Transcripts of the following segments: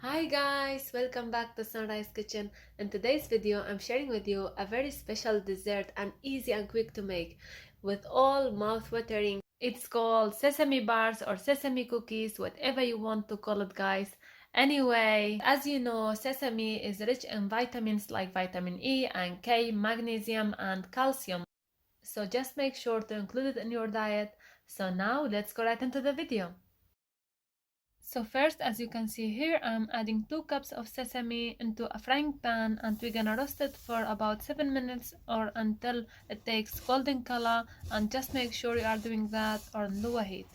Hi guys, welcome back to Sunrise Kitchen. In today's video, I'm sharing with you a very special dessert and easy and quick to make with all mouth-watering. It's called sesame bars or sesame cookies, whatever you want to call it, guys. Anyway, as you know, sesame is rich in vitamins like vitamin E and K, magnesium and calcium. So just make sure to include it in your diet. So now let's go right into the video. So first, as you can see here, I'm adding 2 cups of sesame into a frying pan, and we're gonna roast it for about 7 minutes or until it takes golden color, and just make sure you are doing that on low heat.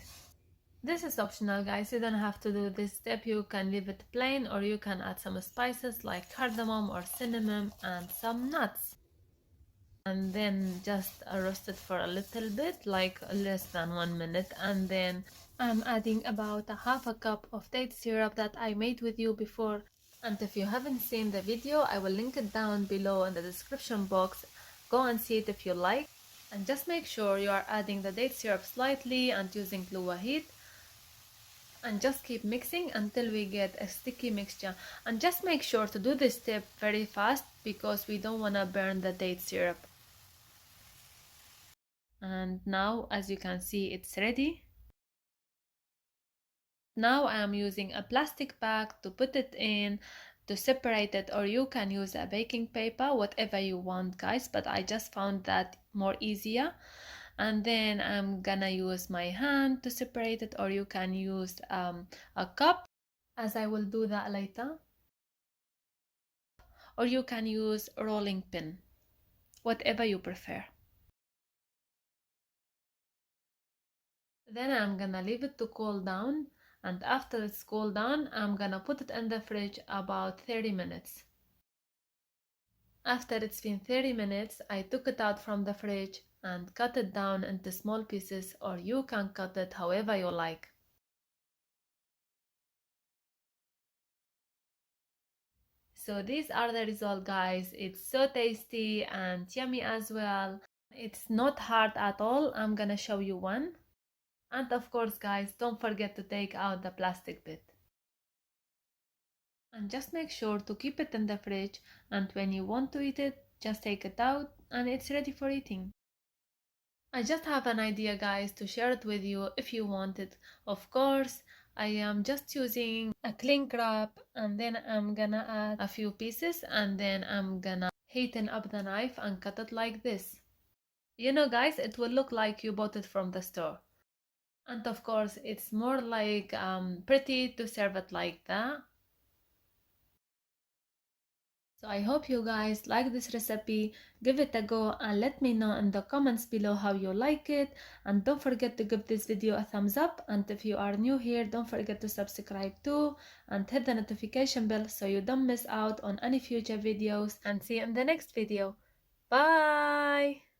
This is optional, guys. You don't have to do this step. You can leave it plain, or you can add some spices like cardamom or cinnamon and some nuts. And then just roast it for a little bit, like less than 1 minute, and then I'm adding about a half a cup of date syrup that I made with you before. And if you haven't seen the video, I will link it down below in the description box. Go and see it if you like. And just make sure you are adding the date syrup slightly and using low heat. And just keep mixing until we get a sticky mixture. And just make sure to do this step very fast because we don't want to burn the date syrup. And now, as you can see, it's ready. Now I am using a plastic bag to put it in to separate it, or you can use a baking paper, whatever you want, guys, but I just found that more easier. And then I'm gonna use my hand to separate it, or you can use a cup, as I will do that later, or you can use a rolling pin, whatever you prefer. Then I'm gonna leave it to cool down, and after it's cooled down, I'm gonna put it in the fridge about 30 minutes. After it's been 30 minutes, I took it out from the fridge and cut it down into small pieces, or you can cut it however you like. So these are the results, guys. It's so tasty and yummy as well. It's not hard at all. I'm gonna show you one. And of course, guys, don't forget to take out the plastic bit. And just make sure to keep it in the fridge, and when you want to eat it, just take it out and it's ready for eating. I just have an idea, guys, to share it with you if you want it. Of course, I am just using a cling wrap, and then I'm gonna add a few pieces, and then I'm gonna heaten up the knife and cut it like this. You know, guys, it will look like you bought it from the store. And of course, it's more like pretty to serve it like that. So I hope you guys like this recipe. Give it a go and let me know in the comments below how you like it. And don't forget to give this video a thumbs up. And if you are new here, don't forget to subscribe too. And hit the notification bell so you don't miss out on any future videos. And see you in the next video. Bye!